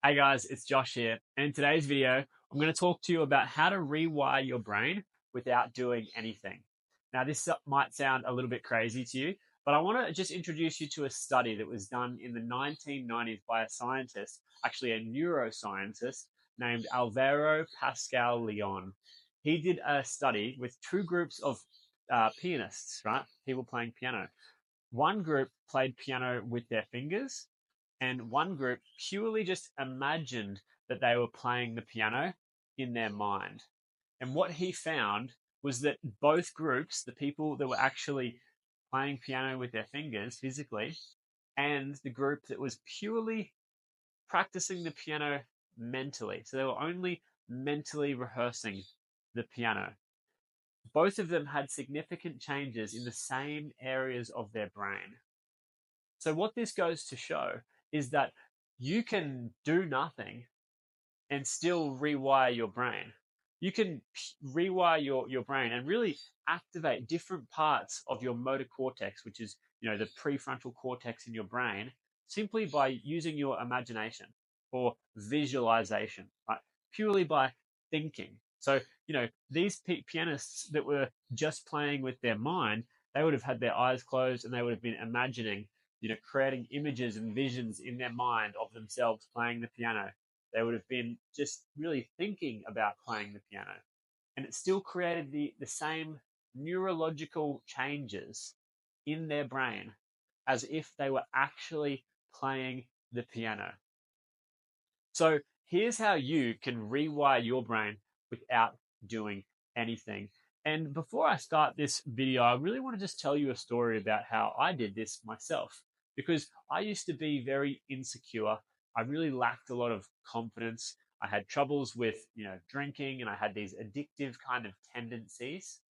Hey guys, it's Josh here. And in today's video, I'm going to talk to you about how to rewire your brain without doing anything. Now, this might sound a little bit crazy to you, but I want to just introduce you to a study that was done in the 1990s by a scientist, actually a neuroscientist named Alvaro Pascal Leon. He did a study with two groups of pianists, right? People playing piano. One group played piano with their fingers, and one group purely just imagined that they were playing the piano in their mind. And what he found was that both groups, the people that were actually playing piano with their fingers physically, and the group that was purely practicing the piano mentally, so they were only mentally rehearsing the piano, both of them had significant changes in the same areas of their brain. So, what this goes to show is that you can do nothing and still rewire your brain. You can rewire your brain and really activate different parts of your motor cortex, which is, the prefrontal cortex in your brain, simply by using your imagination or visualization, right? Purely by thinking. So, these pianists that were just playing with their mind, they would have had their eyes closed and they would have been imagining, creating images and visions in their mind of themselves playing the piano. They would have been just really thinking about playing the piano. And it still created the same neurological changes in their brain as if they were actually playing the piano. So here's how you can rewire your brain without doing anything. And before I start this video, I really want to just tell you a story about how I did this myself, because I used to be very insecure. I really lacked a lot of confidence. I had troubles with, drinking, and I had these addictive kind of tendencies.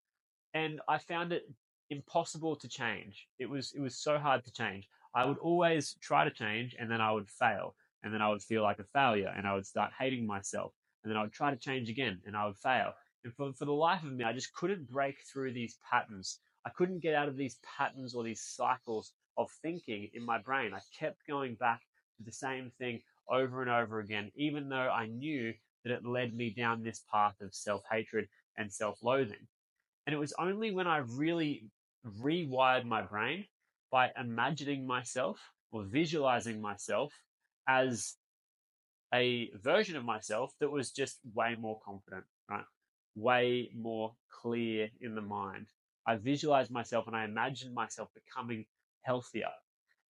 And I found it impossible to change. It was so hard to change. I would always try to change and then I would fail, and then I would feel like a failure and I would start hating myself, and then I would try to change again and I would fail. And for the life of me, I just couldn't break through these patterns. I couldn't get out of these patterns or these cycles of thinking in my brain. I kept going back to the same thing over and over again, even though I knew that it led me down this path of self-hatred and self-loathing. And it was only when I really rewired my brain by imagining myself or visualizing myself as a version of myself that was just way more confident, right? Way more clear in the mind. I visualized myself and I imagined myself becoming healthier.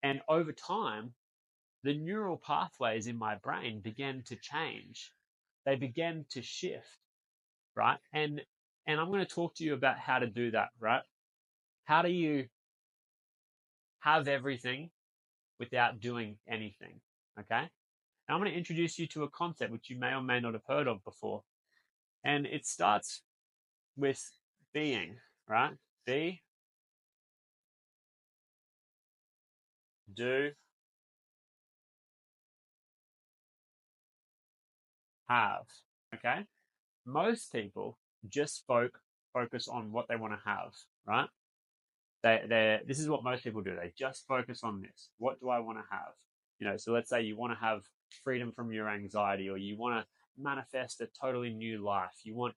And over time, the neural pathways in my brain began to change. They began to shift, right? And I'm going to talk to you about how to do that, right? How do you have everything without doing anything? Okay. And I'm going to introduce you to a concept which you may or may not have heard of before. And it starts with being, right? Be, do, have. Okay. Most people just focus on what they want to have, right? This is what most people do. They just focus on this. What do I want to have? So let's say you want to have freedom from your anxiety, or you want to manifest a totally new life. You want,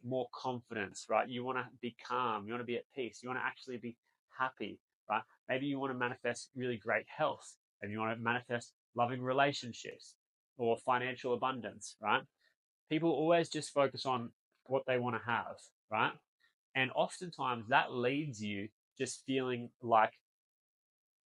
more confidence, right? You want to be calm. You want to be at peace. You want to actually be happy, right? Maybe you want to manifest really great health. Maybe you want to manifest loving relationships or financial abundance, right? People always just focus on what they want to have, right? And oftentimes that leads you just feeling like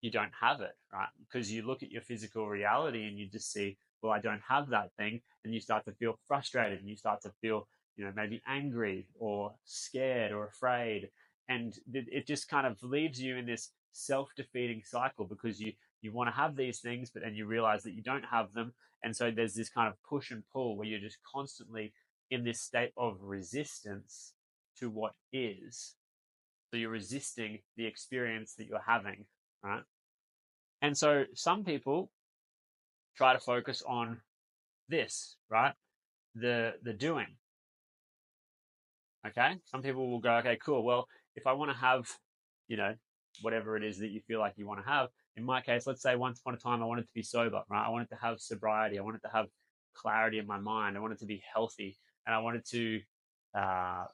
you don't have it, right? Because you look at your physical reality and you just see, well, I don't have that thing. And you start to feel frustrated and you start to feel, maybe angry or scared or afraid. And it just kind of leaves you in this self-defeating cycle, because you want to have these things, but then you realize that you don't have them. And so there's this kind of push and pull where you're just constantly in this state of resistance to what is. So you're resisting the experience that you're having, right? And so some people try to focus on this, right? The doing. Okay. Some people will go, okay, cool. Well, if I want to have, you know, whatever it is that you feel like you want to have, In my case, let's say once upon a time I wanted to be sober, right? I wanted to have sobriety. I wanted to have clarity in my mind. I wanted to be healthy, and I wanted to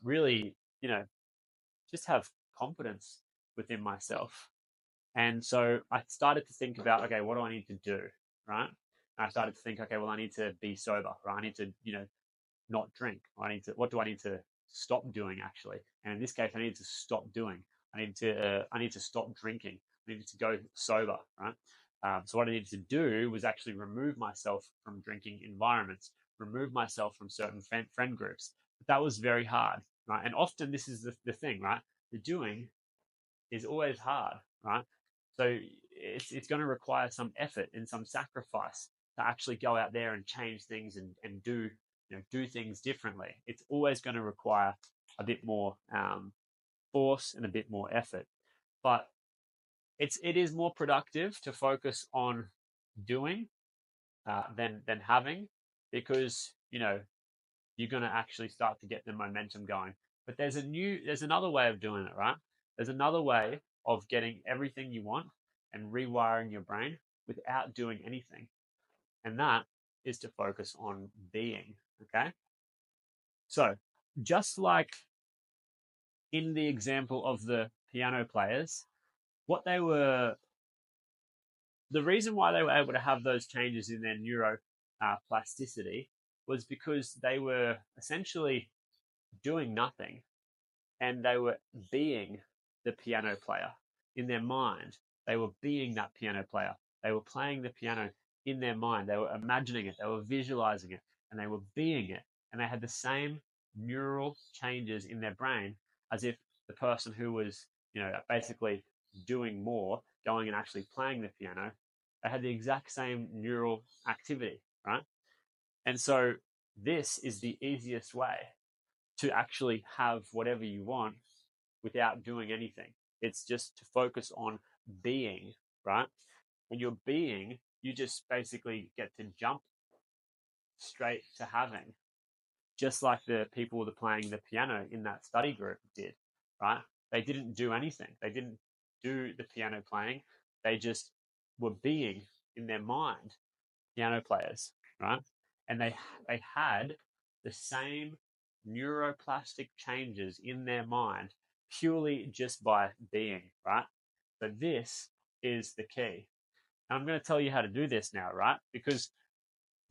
really, just have confidence within myself. And so I started to think about, okay, what do I need to do, right? And I started to think, okay, well, I need to be sober, right? I need to, not drink. What do I need to stop doing actually? And in this case, I need to stop doing. I need to stop drinking. I needed to go sober, right? So what I needed to do was actually remove myself from drinking environments, remove myself from certain friend groups. But that was very hard, right? And often this is the thing, right? The doing is always hard, right? So it's going to require some effort and some sacrifice to actually go out there and change things and do things differently. It's always going to require a bit more force and a bit more effort, but it is more productive to focus on doing than having, because you're going to actually start to get the momentum going. But there's another way of doing it, right? There's another way of getting everything you want and rewiring your brain without doing anything. And that is to focus on being, okay? So, just like in the example of the piano players, what they were, the reason why they were able to have those changes in their neuroplasticity was because they were essentially doing nothing and they were being the piano player in their mind. They were being that piano player. They were playing the piano in their mind. They were imagining it. They were visualizing it, and they were being it. And they had the same neural changes in their brain as if the person who was, basically doing more, going and actually playing the piano, they had the exact same neural activity, right? And so this is the easiest way to actually have whatever you want without doing anything. It's just to focus on being, right? When you're being, you just basically get to jump straight to having, just like the people that are playing the piano in that study group did, right? They didn't do anything. They didn't do the piano playing. They just were being in their mind piano players, right? And they had the same neuroplastic changes in their mind purely just by being, right? So this is the key. And I'm going to tell you how to do this now, right? Because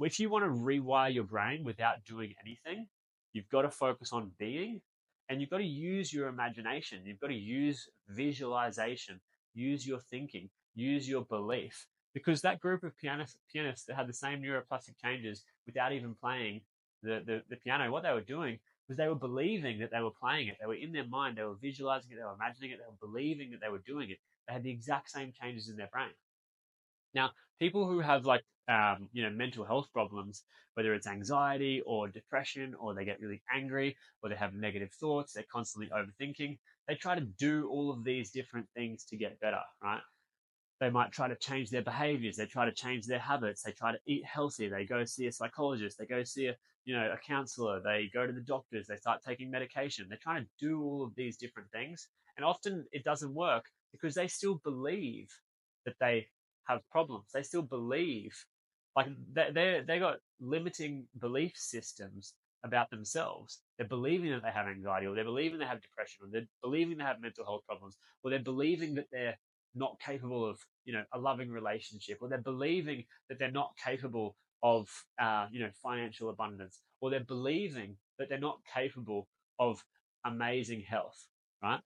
if you want to rewire your brain without doing anything, you've got to focus on being, and you've got to use your imagination. You've got to use visualization, use your thinking, use your belief. Because that group of pianists that had the same neuroplastic changes without even playing the piano, what they were doing was they were believing that they were playing it. They were in their mind, they were visualizing it, they were imagining it, they were believing that they were doing it. They had the exact same changes in their brain. Now, people who have mental health problems, whether it's anxiety or depression, or they get really angry, or they have negative thoughts, they're constantly overthinking, they try to do all of these different things to get better, right? They might try to change their behaviors. They try to change their habits. They try to eat healthy. They go see a psychologist. They go see a counselor. They go to the doctors. They start taking medication. They're trying to do all of these different things. And often it doesn't work because they still believe that they have problems. They still believe, like they got limiting belief systems about themselves. They're believing that they have anxiety, or they're believing they have depression, or they're believing they have mental health problems, or they're believing that they're not capable of a loving relationship, or they're believing that they're not capable of financial abundance, or they're believing that they're not capable of amazing health, right?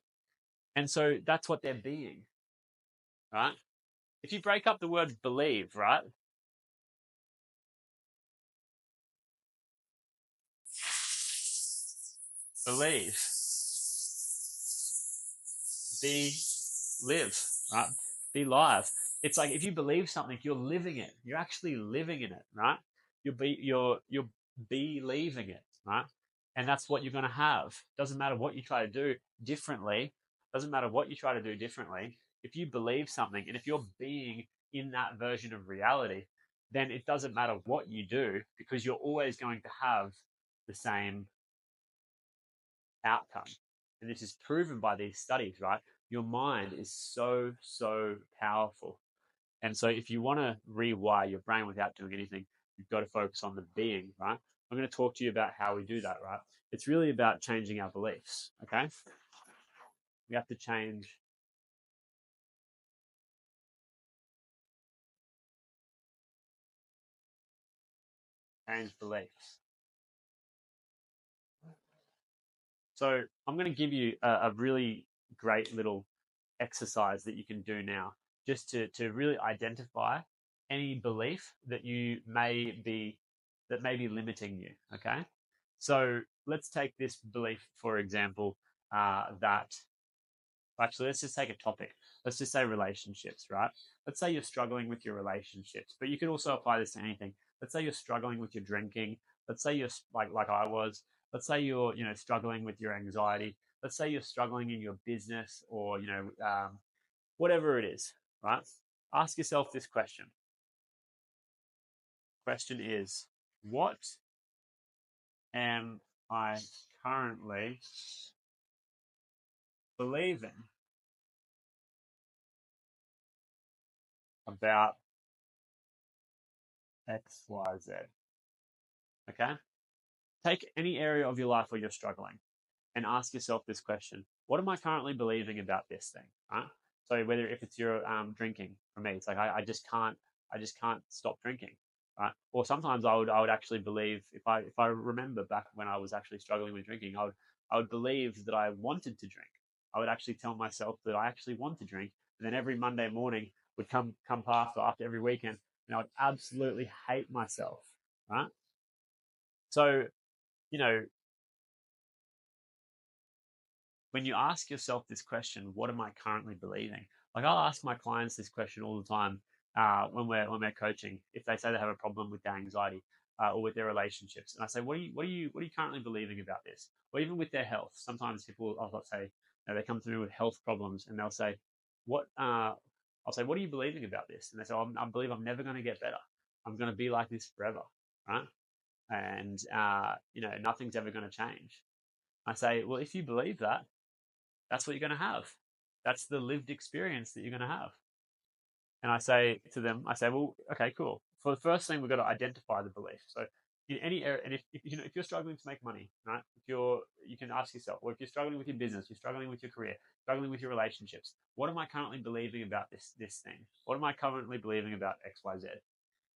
And so that's what they're being, right? If you break up the word believe, right? Believe, be, live, right? Be live. It's like if you believe something, you're living it. You're actually living in it, right? You're believing it, right? And that's what you're going to have. Doesn't matter what you try to do differently. Doesn't matter what you try to do differently. If you believe something, and if you're being in that version of reality, then it doesn't matter what you do, because you're always going to have the same outcome. And this is proven by these studies, right? Your mind is so, so powerful. And so if you want to rewire your brain without doing anything, you've got to focus on the being, right? I'm going to talk to you about how we do that, right? It's really about changing our beliefs, okay? We have to change beliefs. So I'm going to give you a really great little exercise that you can do now, just to really identify any belief that may be limiting you. Okay, so let's take this belief for example. That Actually, let's just take a topic. Let's just say relationships, right? Let's say you're struggling with your relationships, but you can also apply this to anything. Let's say you're struggling with your drinking. Let's say you're like I was. Let's say you're struggling with your anxiety. Let's say you're struggling in your business or whatever it is, right? Ask yourself this question. Question is, what am I currently believing about X, Y, Z? Okay. Take any area of your life where you're struggling and ask yourself this question: what am I currently believing about this thing? Right. So whether if it's your drinking, for me, it's like I just can't stop drinking. Right. Or sometimes I would actually believe, if I remember back when I was actually struggling with drinking, I would believe that I wanted to drink. I would actually tell myself that I actually want to drink, and then every Monday morning would come past, or after every weekend, and I would absolutely hate myself. Right. So you know when you ask yourself this question, what am I currently believing? Like I'll ask my clients this question all the time when we're coaching. If they say they have a problem with their anxiety or with their relationships, and I say, what are you currently believing about this? Or even with their health. Sometimes people, I'll say, they come to me with health problems, and they'll say, what? I'll say, what are you believing about this? And they say, I believe I'm never going to get better. I'm going to be like this forever, right? And nothing's ever going to change. I say, well, if you believe that, that's what you're going to have. That's the lived experience that you're going to have. And I say to them, well, okay, cool. For the first thing, we've got to identify the belief. So in any area, and if you're struggling to make money, right? You can ask yourself, or if you're struggling with your business, you're struggling with your career, struggling with your relationships, what am I currently believing about this thing? What am I currently believing about X, Y, Z?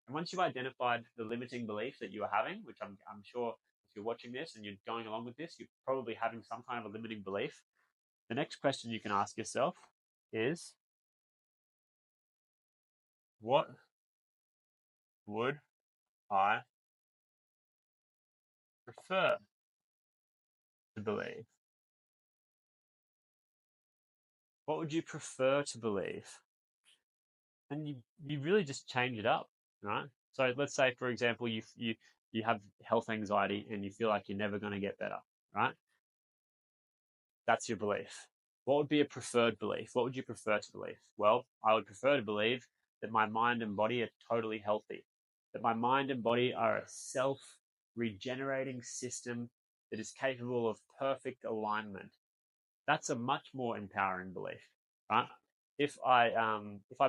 And once you've identified the limiting belief that you are having, which I'm sure if you're watching this and you're going along with this, you're probably having some kind of a limiting belief. The next question you can ask yourself is, what would I prefer to believe? What would you prefer to believe? And you really just change it up, right? So let's say, for example, you have health anxiety and you feel like you're never going to get better, right? That's your belief. What would be a preferred belief? What would you prefer to believe? Well, I would prefer to believe that my mind and body are totally healthy, that my mind and body are a self regenerating system that is capable of perfect alignment. That's a much more empowering belief, right? If I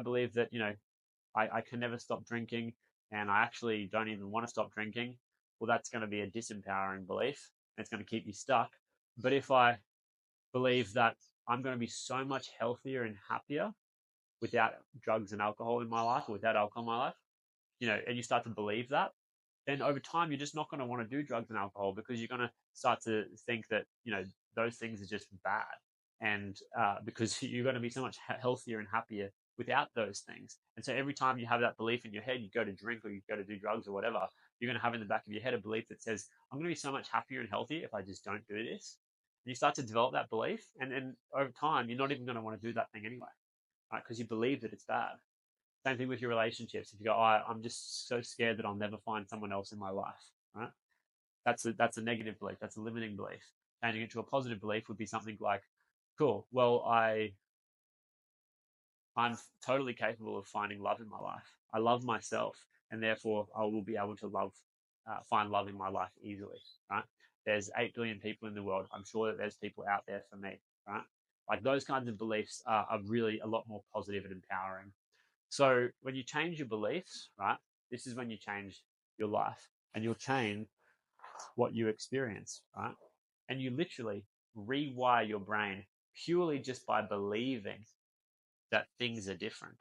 believe that I can never stop drinking and I actually don't even want to stop drinking, well, that's going to be a disempowering belief. It's going to keep you stuck. But if I believe that I'm going to be so much healthier and happier without drugs and alcohol in my life, or without alcohol in my life, and you start to believe that, then over time you're just not going to want to do drugs and alcohol, because you're going to start to think that those things are just bad, and because you're going to be so much healthier and happier without those things. And so every time you have that belief in your head, you go to drink or you go to do drugs or whatever, you're going to have in the back of your head a belief that says, I'm going to be so much happier and healthier if I just don't do this. And you start to develop that belief, and then over time you're not even going to want to do that thing anyway, right? Because you believe that it's bad. Same thing with your relationships. If you go, I'm just so scared that I'll never find someone else in my life, right? That's a negative belief. That's a limiting belief. Changing it to a positive belief would be something like, cool, well, I'm totally capable of finding love in my life. I love myself, and therefore I will be able to find love in my life easily, right? There's 8 billion people in the world. I'm sure that there's people out there for me, right? Like those kinds of beliefs are really a lot more positive and empowering. So when you change your beliefs, right, this is when you change your life, and you'll change what you experience, right? And you literally rewire your brain purely just by believing that things are different,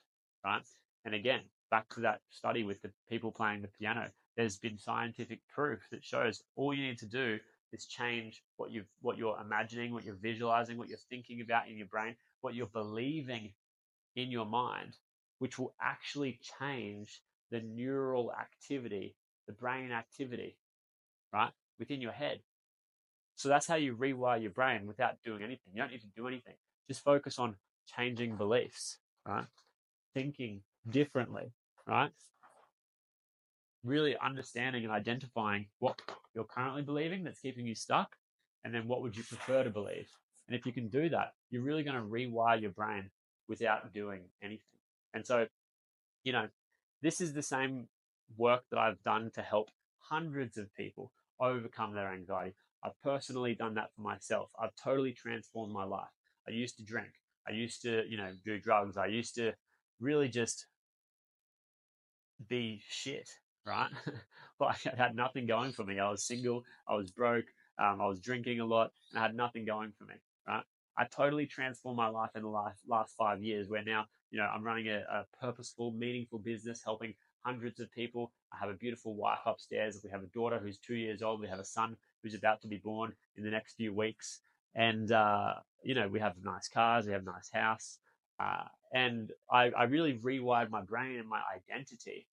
right? And again, back to that study with the people playing the piano, there's been scientific proof that shows all you need to do is change what you're imagining, what you're visualizing, what you're thinking about in your brain, what you're believing in your mind, which will actually change the neural activity, the brain activity, right, within your head. So that's how you rewire your brain without doing anything. You don't need to do anything. Just focus on changing beliefs, right? Thinking differently, right? Really understanding and identifying what you're currently believing that's keeping you stuck, and then what would you prefer to believe. And if you can do that, you're really going to rewire your brain without doing anything. And so, you know, this is the same work that I've done to help hundreds of people overcome their anxiety. I've personally done that for myself. I've totally transformed my life. I used to drink. I used to, do drugs. I used to really just be shit, right? Like I had nothing going for me. I was single. I was broke. I was drinking a lot, and I had nothing going for me, right? I totally transformed my life in the last 5 years, where now, I'm running a purposeful, meaningful business, helping hundreds of people. I have a beautiful wife upstairs. We have a daughter who's 2 years old. We have a son who's about to be born in the next few weeks. And, we have nice cars. We have a nice house. And I really rewired my brain and my identity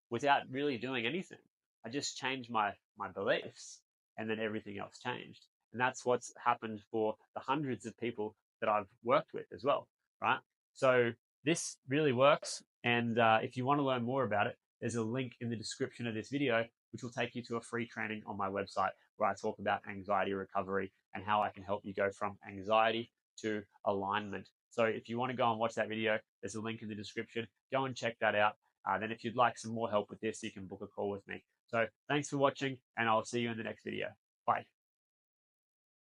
without really doing anything. I just changed my beliefs, and then everything else changed. And that's what's happened for the hundreds of people that I've worked with as well, right? So this really works. And if you want to learn more about it, there's a link in the description of this video, which will take you to a free training on my website where I talk about anxiety recovery and how I can help you go from anxiety to alignment. So if you want to go and watch that video, there's a link in the description. Go and check that out. Then if you'd like some more help with this, you can book a call with me. So thanks for watching, and I'll see you in the next video. Bye.